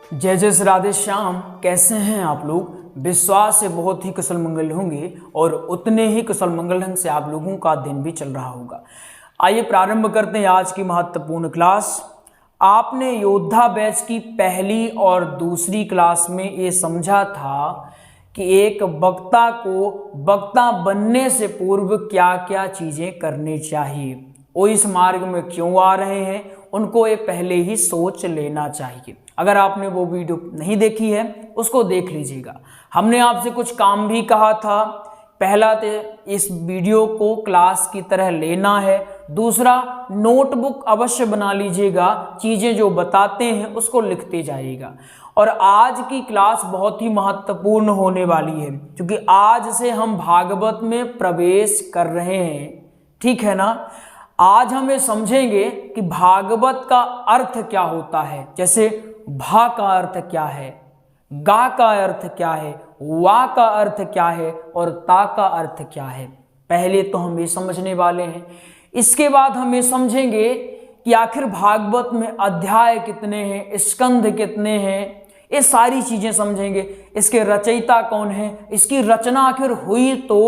जय जय श्री राधे श्याम। कैसे हैं आप लोग? विश्वास से बहुत ही कुशल मंगल होंगे और उतने ही कुशल मंगल ढंग से आप लोगों का दिन भी चल रहा होगा। आइए प्रारंभ करते हैं आज की महत्वपूर्ण क्लास। आपने योद्धा बैच की पहली और दूसरी क्लास में ये समझा था कि एक वक्ता को वक्ता बनने से पूर्व क्या क्या चीज़ें करनी चाहिए, वो इस मार्ग में क्यों आ रहे हैं, उनको ये पहले ही सोच लेना चाहिए। अगर आपने वो वीडियो नहीं देखी है उसको देख लीजिएगा। हमने आपसे कुछ काम भी कहा था। पहला तो इस वीडियो को क्लास की तरह लेना है, दूसरा नोटबुक अवश्य बना लीजिएगा, चीज़ें जो बताते हैं उसको लिखते जाइएगा। और आज की क्लास बहुत ही महत्वपूर्ण होने वाली है क्योंकि आज से हम भागवत में प्रवेश कर रहे हैं, ठीक है ना। आज हम ये समझेंगे कि भागवत का अर्थ क्या होता है, जैसे भा का अर्थ क्या है, गा का अर्थ क्या है, वा का अर्थ क्या है और ता का अर्थ क्या है। पहले तो हम ये समझने वाले हैं। इसके बाद हम ये समझेंगे कि आखिर भागवत में अध्याय कितने हैं, स्कंध कितने हैं, ये सारी चीजें समझेंगे। इसके रचयिता कौन है, इसकी रचना आखिर हुई तो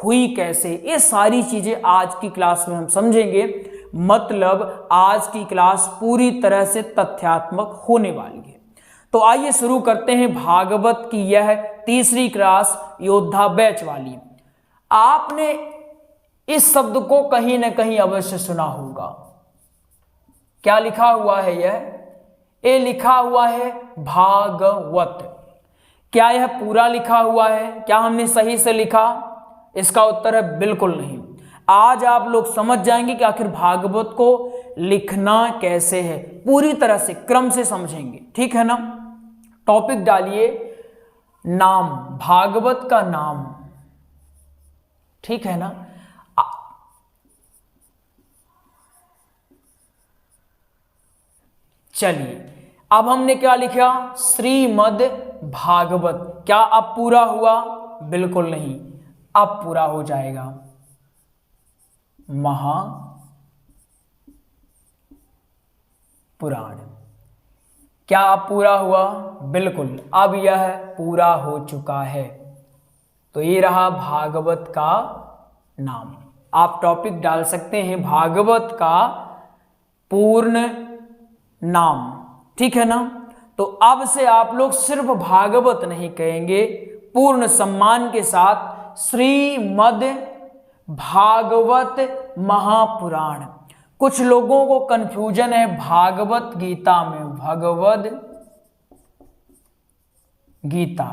हुई कैसे, ये सारी चीजें आज की क्लास में हम समझेंगे। मतलब आज की क्लास पूरी तरह से तथ्यात्मक होने वाली है। तो आइए शुरू करते हैं भागवत की यह तीसरी क्लास योद्धा बैच वाली। आपने इस शब्द को कहीं ना कहीं अवश्य सुना होगा। क्या लिखा हुआ है? ये लिखा हुआ है भागवत। क्या यह पूरा लिखा हुआ है? क्या हमने सही से लिखा? इसका उत्तर है बिल्कुल नहीं। आज आप लोग समझ जाएंगे कि आखिर भागवत को लिखना कैसे है, पूरी तरह से क्रम से समझेंगे, ठीक है ना। टॉपिक डालिए नाम, भागवत का नाम, ठीक है ना। चलिए अब हमने क्या लिखा? श्रीमद् भागवत। क्या अब पूरा हुआ? बिल्कुल नहीं, अब पूरा हो जाएगा महापुराण। क्या अब पूरा हुआ? बिल्कुल, अब यह पूरा हो चुका है। तो ये रहा भागवत का नाम। आप टॉपिक डाल सकते हैं भागवत का पूर्ण नाम, ठीक है ना। तो अब से आप लोग सिर्फ भागवत नहीं कहेंगे, पूर्ण सम्मान के साथ श्रीमद् भागवत महापुराण। कुछ लोगों को कंफ्यूजन है भागवत गीता में, भगवद गीता।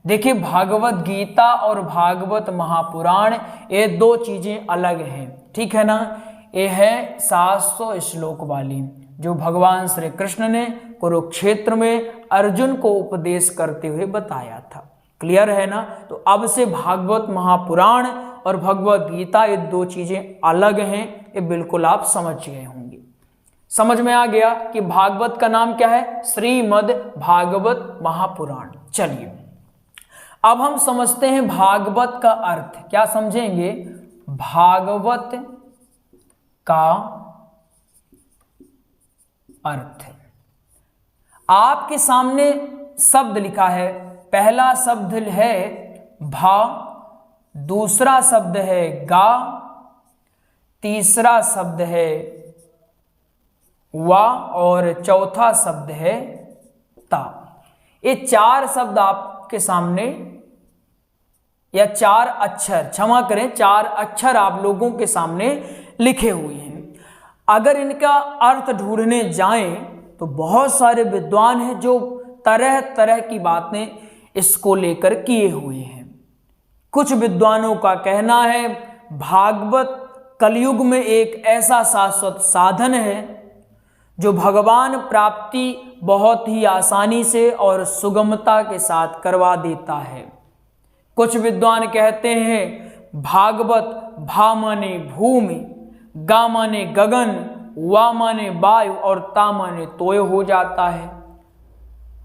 देखिए भागवत गीता और भागवत महापुराण ये दो चीजें अलग हैं, ठीक है ना। ये है 700 श्लोक वाली जो भगवान श्री कृष्ण ने कुरुक्षेत्र में अर्जुन को उपदेश करते हुए बताया था। क्लियर है ना। तो अब से भागवत महापुराण और भगवत गीता ये दो चीजें अलग हैं, ये बिल्कुल आप समझ गए होंगे। समझ में आ गया कि भागवत का नाम क्या है? श्रीमद् भागवत महापुराण। चलिए अब हम समझते हैं भागवत का अर्थ। क्या समझेंगे? भागवत का अर्थ। आपके सामने शब्द लिखा है। पहला शब्द है भा, दूसरा शब्द है गा, तीसरा शब्द है वा और चौथा शब्द है ता। ये चार शब्द आपके सामने, या चार अक्षर, क्षमा करें, चार अक्षर आप लोगों के सामने लिखे हुए हैं। अगर इनका अर्थ ढूंढने जाएं तो बहुत सारे विद्वान हैं जो तरह तरह की बातें इसको लेकर किए हुए हैं। कुछ विद्वानों का कहना है भागवत कलयुग में एक ऐसा शाश्वत साधन है जो भगवान प्राप्ति बहुत ही आसानी से और सुगमता के साथ करवा देता है। कुछ विद्वान कहते हैं भागवत भा माने भूमि, गा माने गगन, वा माने वायु और ता माने तोय हो जाता है।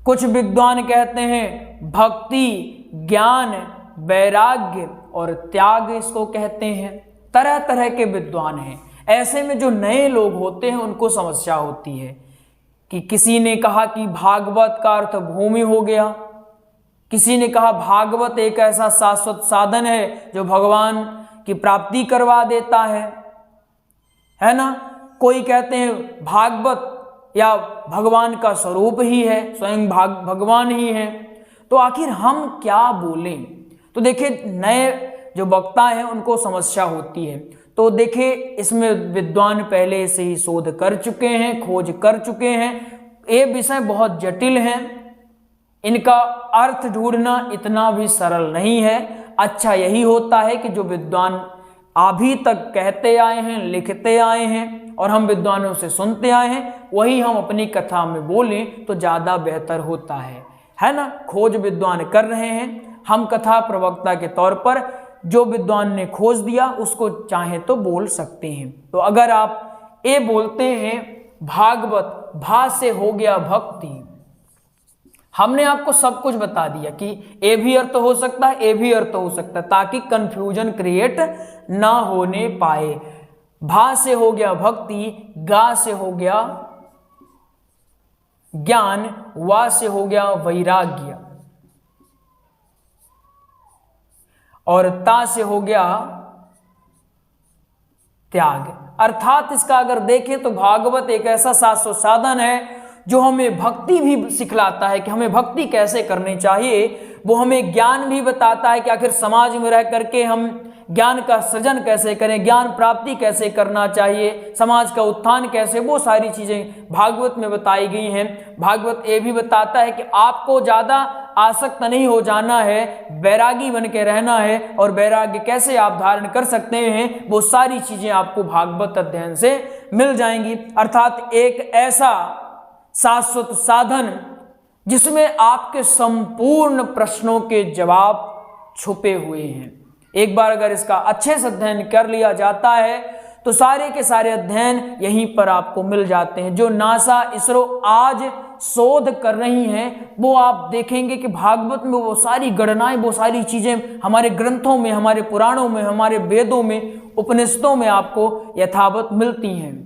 कुछ विद्वान कहते हैं भक्ति, ज्ञान, वैराग्य और त्याग इसको कहते हैं। तरह तरह के विद्वान हैं। ऐसे में जो नए लोग होते हैं उनको समस्या होती है कि किसी ने कहा कि भागवत का अर्थ भूमि हो गया, किसी ने कहा भागवत एक ऐसा शाश्वत साधन है जो भगवान की प्राप्ति करवा देता है ना। कोई कहते हैं भागवत या भगवान का स्वरूप ही है, स्वयं भगवान ही है। तो आखिर हम क्या बोलें? तो देखिए, नए जो वक्ता हैं उनको समस्या होती है। तो देखिए, इसमें विद्वान पहले से ही शोध कर चुके हैं, खोज कर चुके हैं। ये विषय बहुत जटिल है, इनका अर्थ ढूंढना इतना भी सरल नहीं है। अच्छा यही होता है कि जो विद्वान अभी तक कहते आए हैं, लिखते आए हैं और हम विद्वानों से सुनते आए हैं, वही हम अपनी कथा में बोलें तो ज़्यादा बेहतर होता है ना। खोज विद्वान कर रहे हैं, हम कथा प्रवक्ता के तौर पर जो विद्वान ने खोज दिया उसको चाहे तो बोल सकते हैं। तो अगर आप ये बोलते हैं भागवत, भा से हो गया भक्ति, हमने आपको सब कुछ बता दिया कि ए भी अर्थ हो सकता है, ए भी अर्थ हो सकता है, ताकि कंफ्यूजन क्रिएट ना होने पाए। भा से हो गया भक्ति, गा से हो गया ज्ञान, वा से हो गया वैराग्य और ता से हो गया त्याग। अर्थात इसका अगर देखें तो भागवत एक ऐसा शाश्वत साधन है जो हमें भक्ति भी सिखलाता है कि हमें भक्ति कैसे करनी चाहिए। वो हमें ज्ञान भी बताता है कि आखिर समाज में रह करके हम ज्ञान का सृजन कैसे करें, ज्ञान प्राप्ति कैसे करना चाहिए, समाज का उत्थान कैसे, वो सारी चीज़ें भागवत में बताई गई हैं। भागवत ये भी बताता है कि आपको ज़्यादा आसक्त नहीं हो जाना है, बैरागी बन के रहना है, और वैराग्य कैसे आप धारण कर सकते हैं, वो सारी चीज़ें आपको भागवत अध्ययन से मिल जाएंगी। अर्थात एक ऐसा शाश्वत साधन जिसमें आपके संपूर्ण प्रश्नों के जवाब छुपे हुए हैं। एक बार अगर इसका अच्छे से अध्ययन कर लिया जाता है तो सारे के सारे अध्ययन यहीं पर आपको मिल जाते हैं। जो नासा, इसरो आज शोध कर रही हैं, वो आप देखेंगे कि भागवत में वो सारी गणनाएं, वो सारी चीज़ें हमारे ग्रंथों में, हमारे पुराणों में, हमारे वेदों में, उपनिषदों में आपको यथावत मिलती हैं।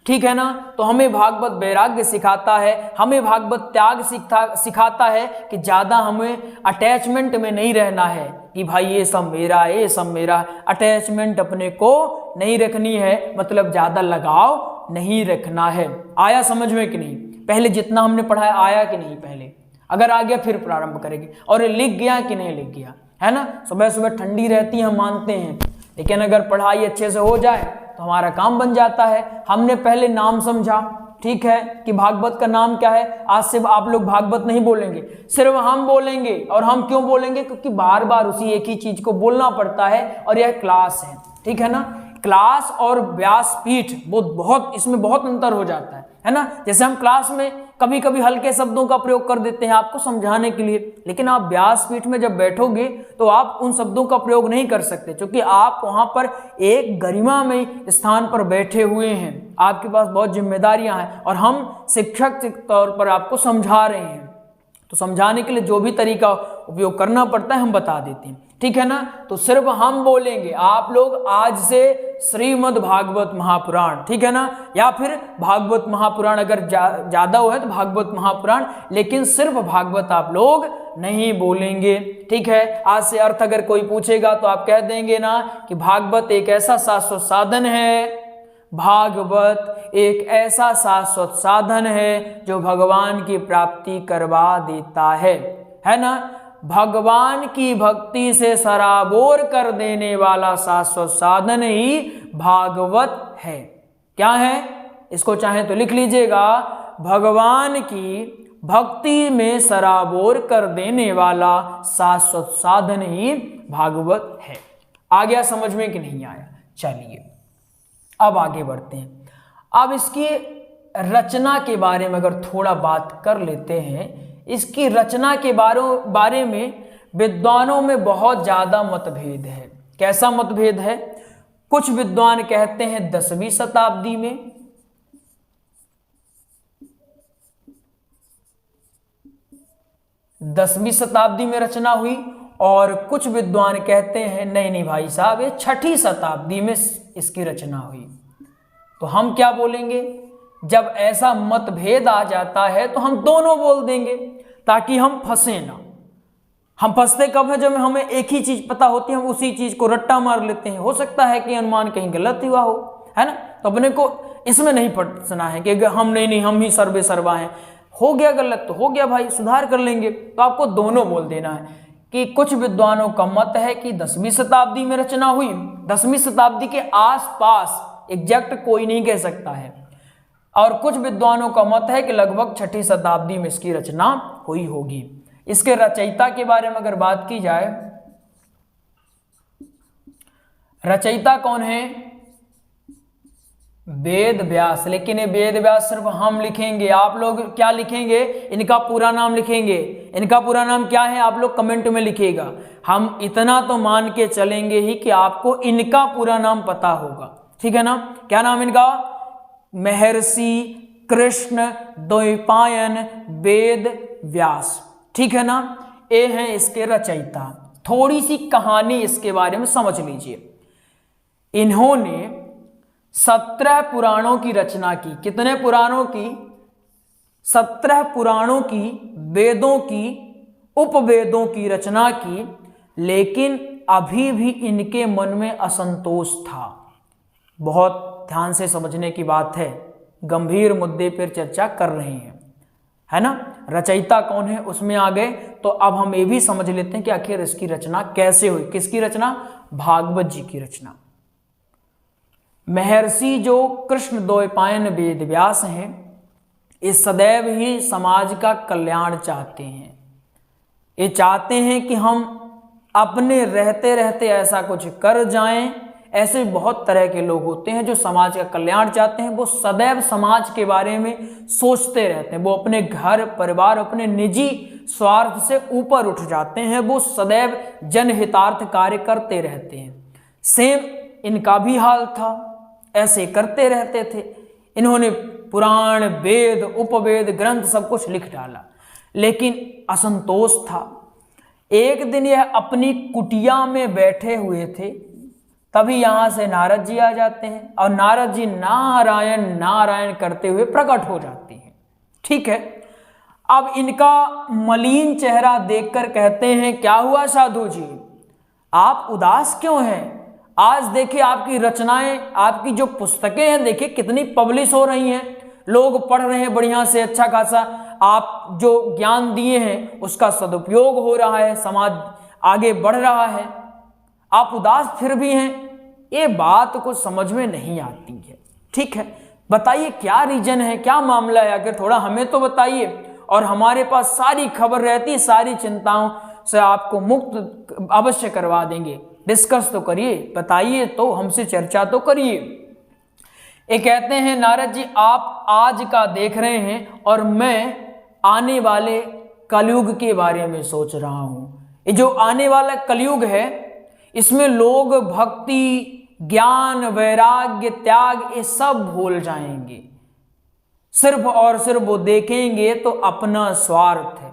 ठीक है ना। तो हमें भागवत वैराग्य सिखाता है, हमें भागवत त्याग सिखाता है कि ज़्यादा हमें अटैचमेंट में नहीं रहना है कि भाई ये सब मेरा है, ये सब मेरा। अटैचमेंट अपने को नहीं रखनी है, मतलब ज़्यादा लगाव नहीं रखना है। आया समझ में कि नहीं? पहले जितना हमने पढ़ा है आया कि नहीं? पहले अगर आ गया फिर प्रारंभ करेंगे। और ये लिख गया कि नहीं लिख गया, है ना। सुबह सुबह ठंडी रहती है हम मानते हैं, लेकिन अगर पढ़ाई अच्छे से हो जाए तो हमारा काम बन जाता है। हमने पहले नाम समझा, ठीक है, कि भागवत का नाम क्या है। आज से आप लोग भागवत नहीं बोलेंगे, सिर्फ हम बोलेंगे। और हम क्यों बोलेंगे? क्योंकि बार बार उसी एक ही चीज को बोलना पड़ता है, और यह क्लास है, ठीक है ना। क्लास और व्यासपीठ वो बहुत, इसमें बहुत अंतर हो जाता है ना। जैसे हम क्लास में कभी कभी हल्के शब्दों का प्रयोग कर देते हैं आपको समझाने के लिए, लेकिन आप व्यासपीठ में जब बैठोगे तो आप उन शब्दों का प्रयोग नहीं कर सकते, क्योंकि आप वहां पर एक गरिमा में स्थान पर बैठे हुए हैं, आपके पास बहुत जिम्मेदारियां हैं, और हम शिक्षक के तौर पर आपको समझा रहे हैं। तो समझाने के लिए जो भी तरीका उपयोग करना पड़ता है हम बता देते हैं, ठीक है ना। तो सिर्फ हम बोलेंगे, आप लोग आज से श्रीमद् भागवत महापुराण, ठीक है ना, या फिर भागवत महापुराण, अगर ज्यादा हो है तो भागवत महापुराण, लेकिन सिर्फ भागवत आप लोग नहीं बोलेंगे, ठीक है। आज से अर्थ अगर कोई पूछेगा तो आप कह देंगे ना कि भागवत एक ऐसा शाश्वत साधन है, भागवत एक ऐसा शाश्वत साधन है जो भगवान की प्राप्ति करवा देता है ना। भगवान की भक्ति से सराबोर कर देने वाला शाश्वत साधन ही भागवत है। क्या है? इसको चाहे तो लिख लीजिएगा, भगवान की भक्ति में सराबोर कर देने वाला शाश्वत साधन ही भागवत है। आ गया समझ में कि नहीं आया? चलिए अब आगे बढ़ते हैं। अब इसकी रचना के बारे में अगर थोड़ा बात कर लेते हैं। इसकी रचना के बारे में विद्वानों में बहुत ज़्यादा मतभेद है। कैसा मतभेद है? कुछ विद्वान कहते हैं 10वीं शताब्दी में, 10वीं शताब्दी में रचना हुई, और कुछ विद्वान कहते हैं नहीं नहीं भाई साहब, ये 6ठी शताब्दी में इसकी रचना हुई। तो हम क्या बोलेंगे? जब ऐसा मतभेद आ जाता है तो हम दोनों बोल देंगे ताकि हम फंसे ना। हम फंसते कब है? जब हमें एक ही चीज पता होती है, हम उसी चीज को रट्टा मार लेते हैं। हो सकता है कि अनुमान कहीं गलत हुआ हो, है ना। तो अपने को इसमें नहीं फंसना है कि हम नहीं हम ही सर्वे सर्वा हैं। हो गया गलत तो हो गया भाई, सुधार कर लेंगे। तो आपको दोनों बोल देना है कि कुछ विद्वानों का मत है कि 10वीं शताब्दी में रचना हुई। 10वीं शताब्दी के आसपास, एग्जैक्ट कोई नहीं कह सकता है। और कुछ विद्वानों का मत है कि लगभग 6ठी शताब्दी में इसकी रचना हुई होगी। इसके रचयिता के बारे में अगर बात की जाए, रचयिता कौन है? वेद व्यास। लेकिन ये वेद व्यास सिर्फ हम लिखेंगे, आप लोग क्या लिखेंगे? इनका पूरा नाम लिखेंगे। इनका पूरा नाम क्या है? आप लोग कमेंट में लिखिएगा। हम इतना तो मान के चलेंगे ही कि आपको इनका पूरा नाम पता होगा, ठीक है ना। क्या नाम इनका? महर्षि कृष्ण द्वैपायन वेद व्यास, ठीक है ना। ये हैं इसके रचयिता। थोड़ी सी कहानी इसके बारे में समझ लीजिए। इन्होंने 17 पुराणों की रचना की। कितने पुराणों की? 17 पुराणों की, वेदों की, उपवेदों की रचना की। लेकिन अभी भी इनके मन में असंतोष था। बहुत ध्यान से समझने की बात है, गंभीर मुद्दे पर चर्चा कर रहे हैं, है ना। रचयिता कौन है उसमें आ गए, तो अब हम ये भी समझ लेते हैं कि आखिर इसकी रचना कैसे हुई। किसकी रचना? भागवत जी की रचना। महर्षि जो कृष्ण द्वैपायन वेद व्यास हैं, ये सदैव ही समाज का कल्याण चाहते हैं। ये चाहते हैं कि हम अपने रहते रहते ऐसा कुछ कर जाएं। ऐसे बहुत तरह के लोग होते हैं जो समाज का कल्याण चाहते हैं। वो सदैव समाज के बारे में सोचते रहते हैं। वो अपने घर परिवार, अपने निजी स्वार्थ से ऊपर उठ जाते हैं। वो सदैव जनहितार्थ कार्य करते रहते हैं। सेम इनका भी हाल था, ऐसे करते रहते थे। इन्होंने पुराण, वेद, उपवेद, ग्रंथ सब कुछ लिख डाला, लेकिन असंतोष था। एक दिन यह अपनी कुटिया में बैठे हुए थे, तभी यहां से नारद जी आ जाते हैं और नारद जी नारायण नारायण करते हुए प्रकट हो जाते हैं, ठीक है। अब इनका मलिन चेहरा देखकर कहते हैं, क्या हुआ साधु जी, आप उदास क्यों हैं? आज देखिए आपकी रचनाएं, आपकी जो पुस्तकें हैं, देखिए कितनी पब्लिश हो रही हैं, लोग पढ़ रहे हैं बढ़िया से, अच्छा खासा आप जो ज्ञान दिए हैं उसका सदुपयोग हो रहा है, समाज आगे बढ़ रहा है, आप उदास फिर भी हैं। ये बात को समझ में नहीं आती है, ठीक है। बताइए क्या रीजन है, क्या मामला है, आखिर थोड़ा हमें तो बताइए। और हमारे पास सारी खबर रहती है, सारी चिंताओं से आपको मुक्त अवश्य करवा देंगे। डिस्कस तो करिए, बताइए तो, हमसे चर्चा तो करिए। ये कहते हैं नारद जी, आप आज का देख रहे हैं और मैं आने वाले कलयुग के बारे में सोच रहा हूं। ये जो आने वाला कलयुग है, इसमें लोग भक्ति, ज्ञान, वैराग्य, त्याग ये सब भूल जाएंगे। सिर्फ और सिर्फ वो देखेंगे तो अपना स्वार्थ है।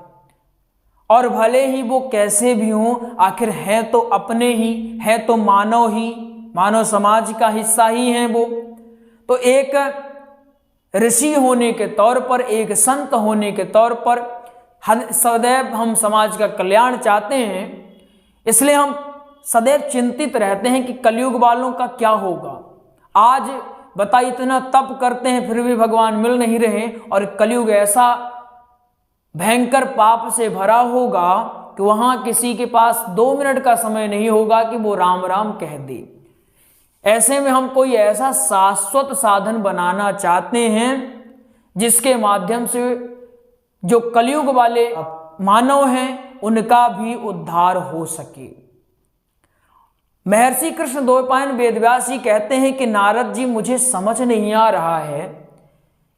और भले ही वो कैसे भी हों, आखिर हैं तो अपने ही, है तो मानव ही, मानव समाज का हिस्सा ही हैं वो। तो एक ऋषि होने के तौर पर, एक संत होने के तौर पर सदैव हम समाज का कल्याण चाहते हैं। इसलिए हम सदैव चिंतित रहते हैं कि कलयुग वालों का क्या होगा। आज बताइए, इतना तप करते हैं फिर भी भगवान मिल नहीं रहे, और कलयुग ऐसा भयंकर पाप से भरा होगा कि वहां किसी के पास 2 मिनट का समय नहीं होगा कि वो राम राम कह दे। ऐसे में हम कोई ऐसा शाश्वत साधन बनाना चाहते हैं जिसके माध्यम से जो कलयुग वाले मानव हैं उनका भी उद्धार हो सके। महर्षि कृष्ण द्वैपायन वेदव्यास जी कहते हैं कि नारद जी, मुझे समझ नहीं आ रहा है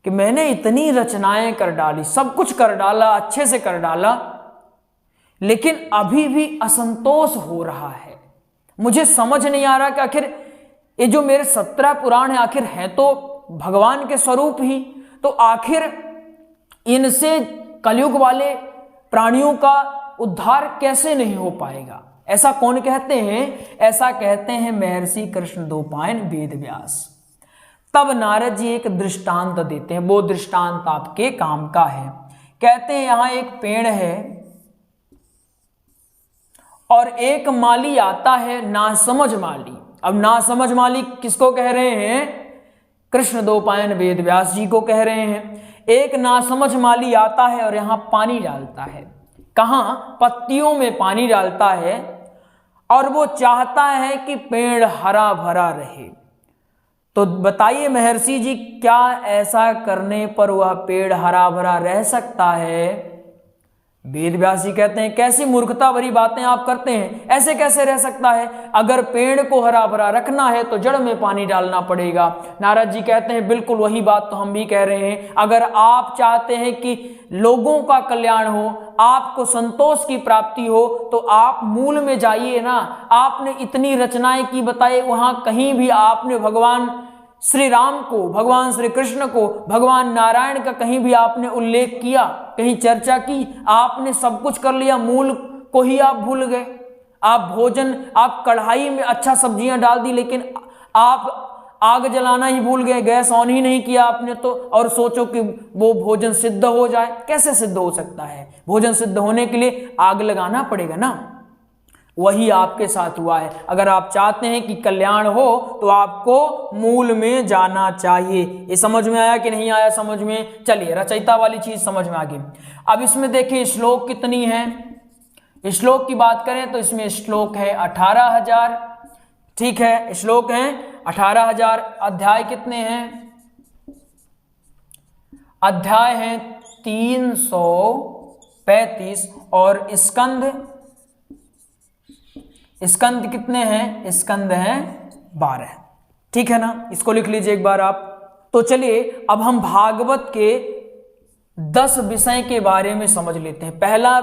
कि मैंने इतनी रचनाएं कर डाली, सब कुछ कर डाला, अच्छे से कर डाला, लेकिन अभी भी असंतोष हो रहा है। मुझे समझ नहीं आ रहा कि आखिर ये जो मेरे 17 पुराण हैं, आखिर हैं तो भगवान के स्वरूप ही, तो आखिर इनसे कलयुग वाले प्राणियों का उद्धार कैसे नहीं हो पाएगा? ऐसा कौन कहते हैं? ऐसा कहते हैं महर्षि कृष्ण द्वैपायन वेदव्यास। तब नारद जी एक दृष्टांत देते हैं, वो दृष्टांत आपके काम का है। कहते हैं यहां एक पेड़ है और एक माली आता है, नासमझ माली। अब नासमझ माली किसको कह रहे हैं? कृष्ण द्वैपायन वेद व्यास जी को कह रहे हैं। एक नासमझ माली आता है और यहां पानी डालता है। कहां? पत्तियों में पानी डालता है और वो चाहता है कि पेड़ हरा भरा रहे। तो बताइए महर्षि जी, क्या ऐसा करने पर वह पेड़ हरा भरा रह सकता है? वेद व्यास जी कहते हैं कैसी मूर्खता भरी बातें आप करते हैं, ऐसे कैसे रह सकता है? अगर पेड़ को हरा भरा रखना है तो जड़ में पानी डालना पड़ेगा। नारद जी कहते हैं बिल्कुल वही बात तो हम भी कह रहे हैं। अगर आप चाहते हैं कि लोगों का कल्याण हो, आपको संतोष की प्राप्ति हो, तो आप मूल में जाइए ना। आपने इतनी रचनाएं की बताए, वहां कहीं भी आपने भगवान श्री राम को, भगवान श्री कृष्ण को, भगवान नारायण का कहीं भी आपने उल्लेख किया, कहीं चर्चा की? आपने सब कुछ कर लिया, मूल को ही आप भूल गए। आप भोजन, आप कढ़ाई में अच्छा सब्जियां डाल दी, लेकिन आप आग जलाना ही भूल गए, गैस ऑन ही नहीं किया आपने तो, और सोचो कि वो भोजन सिद्ध हो जाए। कैसे सिद्ध हो सकता है? भोजन सिद्ध होने के लिए आग लगाना पड़ेगा ना। वही आपके साथ हुआ है। अगर आप चाहते हैं कि कल्याण हो तो आपको मूल में जाना चाहिए। ये समझ में आया कि नहीं आया? समझ में? चलिए रचयिता वाली चीज समझ में आ गई। अब इसमें देखिए श्लोक कितनी है। श्लोक की बात करें तो इसमें श्लोक है 18,000। ठीक है, श्लोक है 18,000। अध्याय कितने हैं? अध्याय है 335 और स्कंद कितने हैं? स्कंद हैं 12। ठीक है ना, इसको लिख लीजिए एक बार आप। तो चलिए अब हम भागवत के 10 विषय के बारे में समझ लेते हैं। पहला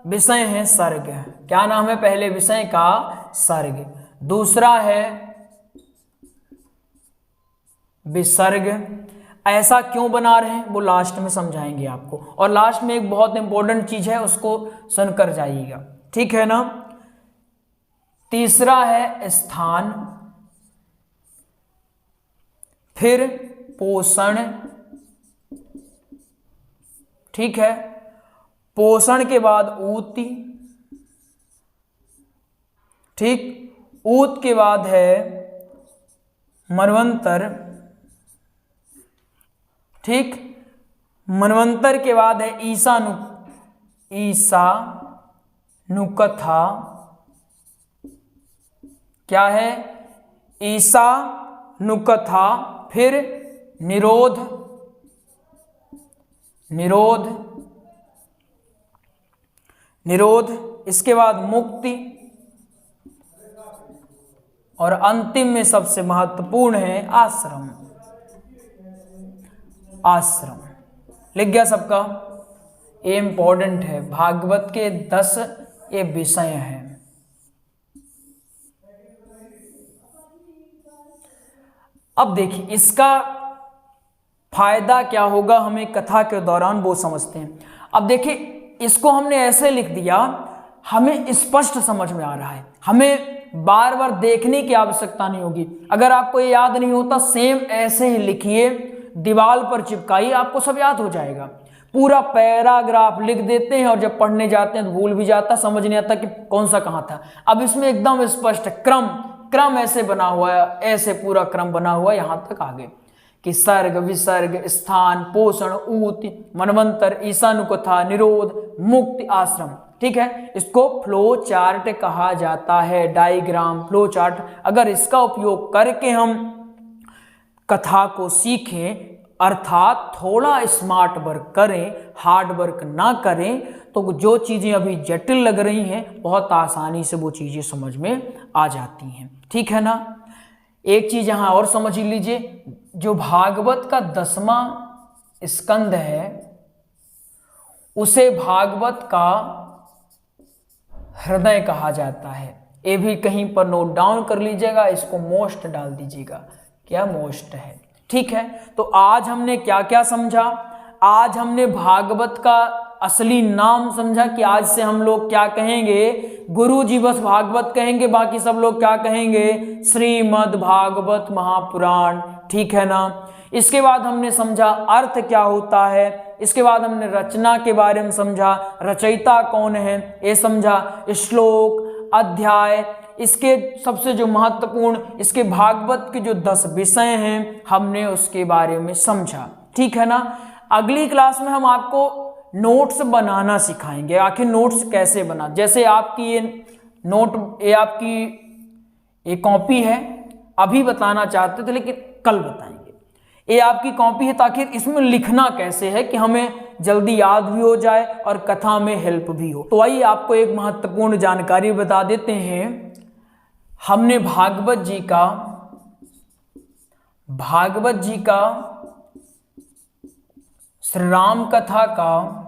विषय है सर्ग। क्या नाम है पहले विषय का? सर्ग। दूसरा है विसर्ग। ऐसा क्यों बना रहे हैं वो लास्ट में समझाएंगे आपको, और लास्ट में एक बहुत इंपॉर्टेंट चीज है, उसको सुनकर जाइएगा। ठीक है ना। तीसरा है स्थान, फिर पोषण। ठीक है, पोषण के बाद ऊति। ठीक, ऊत के बाद है मनवंतर। ठीक, मनवंतर के बाद है ईशानुकथा। क्या है? ईशानुकथा। फिर निरोध। इसके बाद मुक्ति, और अंतिम में सबसे महत्वपूर्ण है आश्रम। लिख गया सबका? ये इंपॉर्टेंट है। भागवत के 10 ये विषय हैं। अब देखिए इसका फायदा क्या होगा हमें कथा के दौरान, वो समझते हैं। अब देखिए इसको हमने ऐसे लिख दिया, हमें स्पष्ट समझ में आ रहा है, हमें बार बार देखने की आवश्यकता नहीं होगी। अगर आपको ये याद नहीं होता, सेम ऐसे ही लिखिए, दीवार पर चिपकाइए, आपको सब याद हो जाएगा। पूरा पैराग्राफ लिख देते हैं और जब पढ़ने जाते हैं तो भूल भी जाता, समझ नहीं आता कि कौन सा कहाँ था। अब इसमें एकदम स्पष्ट क्रम ऐसे बना हुआ है, ऐसे पूरा क्रम बना हुआ है यहां तक आगे कि सर्ग, विसर्ग, स्थान, पोषण, ऊति, मनवंतर, ईशानुकथा, निरोध, मुक्ति, आश्रम। ठीक है, इसको फ्लो चार्ट कहा जाता है, डायग्राम, फ्लो चार्ट। अगर इसका उपयोग करके हम कथा को सीखें, अर्थात थोड़ा स्मार्ट वर्क करें, हार्ड वर्क ना करें, तो जो चीजें अभी जटिल लग रही हैं बहुत आसानी से वो चीजें समझ में आ जाती हैं। ठीक है ना। एक चीज यहां और समझ लीजिए, जो भागवत का 10वां स्कंद है उसे भागवत का हृदय कहा जाता है। ये भी कहीं पर नोट डाउन कर लीजिएगा, इसको मोस्ट डाल दीजिएगा। क्या मोस्ट है? ठीक है। तो आज हमने क्या क्या समझा? आज हमने भागवत का असली नाम समझा कि आज से हम लोग क्या कहेंगे, गुरु जी बस भागवत कहेंगे, बाकी सब लोग क्या कहेंगे, श्रीमद् भागवत महापुराण। ठीक है ना। इसके बाद हमने समझा अर्थ क्या होता है, इसके बाद हमने रचना के बारे में समझा, रचयिता कौन है ये समझा, श्लोक, अध्याय, इसके सबसे जो महत्वपूर्ण इसके भागवत के जो 10 विषय हैं हमने उसके बारे में समझा। ठीक है ना। अगली क्लास में हम आपको नोट्स बनाना सिखाएंगे। आखिर नोट्स कैसे बना, जैसे आपकी ये नोट, ये आपकी ये कॉपी है, अभी बताना चाहते थे लेकिन कल बताएंगे। ये आपकी कॉपी है, ताकि इसमें लिखना कैसे है कि हमें जल्दी याद भी हो जाए और कथा में हेल्प भी हो। तो आइए आपको एक महत्वपूर्ण जानकारी बता देते हैं। हमने भागवत जी का श्री राम कथा का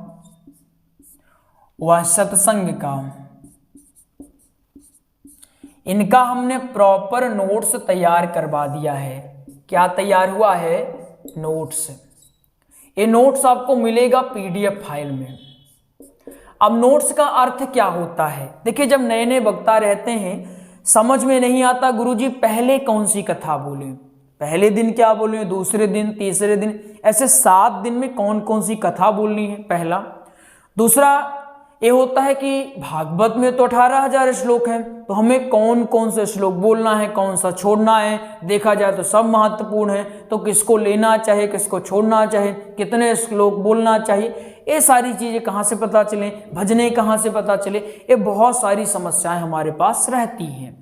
व सत्संग का, इनका हमने प्रॉपर नोट्स तैयार करवा दिया है। क्या तैयार हुआ है? नोट्स। ये नोट्स आपको मिलेगा पीडीएफ फाइल में। अब नोट्स का अर्थ क्या होता है? देखिए, जब नए नए वक्ता रहते हैं, समझ में नहीं आता गुरुजी पहले कौन सी कथा बोले, पहले दिन क्या बोले, दूसरे दिन, तीसरे दिन, ऐसे 7 दिन में कौन कौन सी कथा बोलनी है, पहला। दूसरा ये होता है कि भागवत में तो 18,000 श्लोक हैं, तो हमें कौन कौन से श्लोक बोलना है, कौन सा छोड़ना है। देखा जाए तो सब महत्वपूर्ण है, तो किसको लेना चाहिए, किसको छोड़ना चाहिए, कितने श्लोक बोलना चाहिए, ये सारी चीज़ें कहाँ से पता चलें, भजने कहाँ से पता चले, ये बहुत सारी समस्याएं हमारे पास रहती हैं।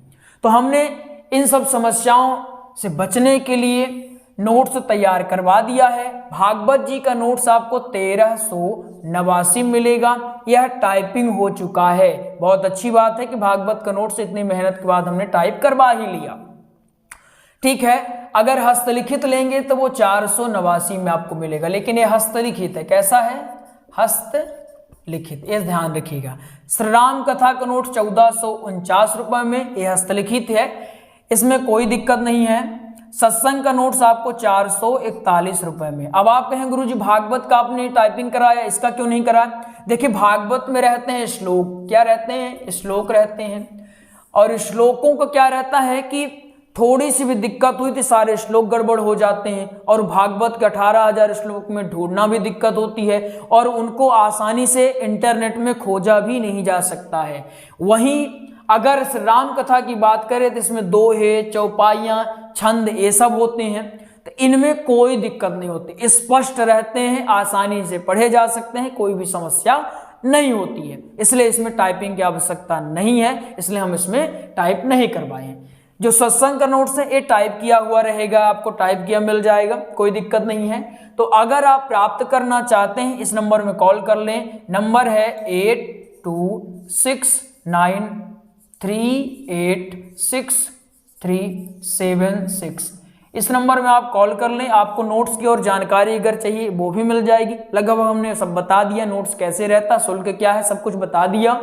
तो हमने इन सब समस्याओं से बचने के लिए नोट्स तैयार करवा दिया है। भागवत जी का नोट्स आपको 1389 मिलेगा। यह टाइपिंग हो चुका है। बहुत अच्छी बात है कि भागवत का नोट्स इतनी मेहनत के बाद हमने टाइप करवा ही लिया। ठीक है। अगर हस्तलिखित लेंगे तो वो 489 में आपको मिलेगा, लेकिन ये हस्तलिखित है। कैसा है? हस्तलिखित, ये ध्यान रखिएगा। श्री राम कथा का नोट 1449 रुपए में, यह हस्तलिखित है, इसमें कोई दिक्कत नहीं है। सत्संग का नोट्स आपको 441 रुपए में। अब आप कहें गुरुजी भागवत का आपने टाइपिंग कराया, इसका क्यों नहीं कराया? देखिए, भागवत में रहते हैं श्लोक, क्या रहते हैं? श्लोक रहते हैं। और श्लोकों का क्या रहता है कि थोड़ी सी भी दिक्कत हुई तो सारे श्लोक गड़बड़ हो जाते हैं, और भागवत के 18,000 श्लोक में ढूंढना भी दिक्कत होती है, और उनको आसानी से इंटरनेट में खोजा भी नहीं जा सकता है। वहीं अगर राम कथा की बात करें तो इसमें दोहे, चौपाइयाँ, छंद, ये सब होते हैं, तो इनमें कोई दिक्कत नहीं होती, स्पष्ट रहते हैं, आसानी से पढ़े जा सकते हैं, कोई भी समस्या नहीं होती है। इसलिए इसमें टाइपिंग की आवश्यकता नहीं है, इसलिए हम इसमें टाइप नहीं करवाए हैं। जो सत्संग का नोट्स है ये टाइप किया हुआ रहेगा, आपको टाइप किया मिल जाएगा, कोई दिक्कत नहीं है। तो अगर आप प्राप्त करना चाहते हैं इस नंबर में कॉल कर लें। नंबर है 8269386376। इस नंबर में आप कॉल कर लें। आपको नोट्स की और जानकारी अगर चाहिए वो भी मिल जाएगी। लगभग हमने सब बता दिया, नोट्स कैसे रहता, शुल्क क्या है, सब कुछ बता दिया।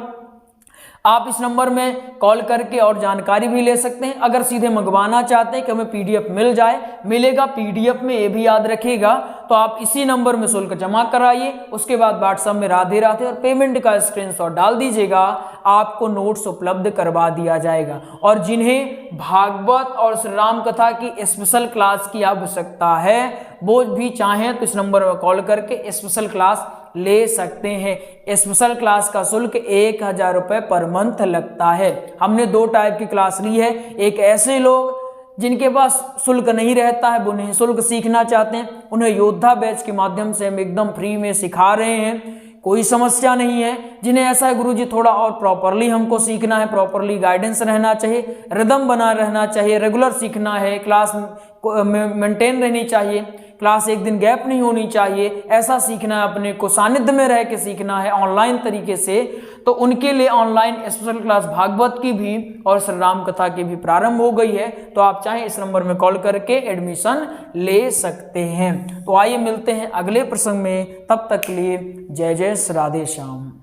आप इस नंबर में कॉल करके और जानकारी भी ले सकते हैं। अगर सीधे मंगवाना चाहते हैं कि हमें पीडीएफ मिल जाए, मिलेगा पीडीएफ में, ये भी याद रखिएगा। तो आप इसी नंबर में शुल्क जमा कराइए, उसके बाद व्हाट्सएप में राधे राधे और पेमेंट का स्क्रीनशॉट डाल दीजिएगा, आपको नोट्स उपलब्ध करवा दिया जाएगा। और जिन्हें भागवत और श्री राम कथा की स्पेशल क्लास की आवश्यकता है, वो भी चाहें तो इस नंबर पर कॉल करके स्पेशल क्लास ले सकते हैं। स्पेशल क्लास का शुल्क 1000 रुपये पर मंथ लगता है। हमने 2 टाइप की क्लास ली है। एक ऐसे लोग जिनके पास शुल्क नहीं रहता है, वो निःशुल्क सीखना चाहते हैं, उन्हें योद्धा बैच के माध्यम से हम एकदम फ्री में सिखा रहे हैं, कोई समस्या नहीं है। जिन्हें ऐसा है गुरुजी थोड़ा और प्रॉपरली हमको सीखना है, प्रॉपरली गाइडेंस रहना चाहिए, रिदम बना रहना चाहिए, रेगुलर सीखना है, क्लास मेंटेन रहनी चाहिए, क्लास एक दिन गैप नहीं होनी चाहिए, ऐसा सीखना है, अपने को सानिध्य में रह के सीखना है ऑनलाइन तरीके से, तो उनके लिए ऑनलाइन स्पेशल क्लास भागवत की भी और श्री राम कथा की भी प्रारंभ हो गई है। तो आप चाहें इस नंबर में कॉल करके एडमिशन ले सकते हैं। तो आइए मिलते हैं अगले प्रसंग में, तब तक के लिए जय जय श्री राधे श्याम।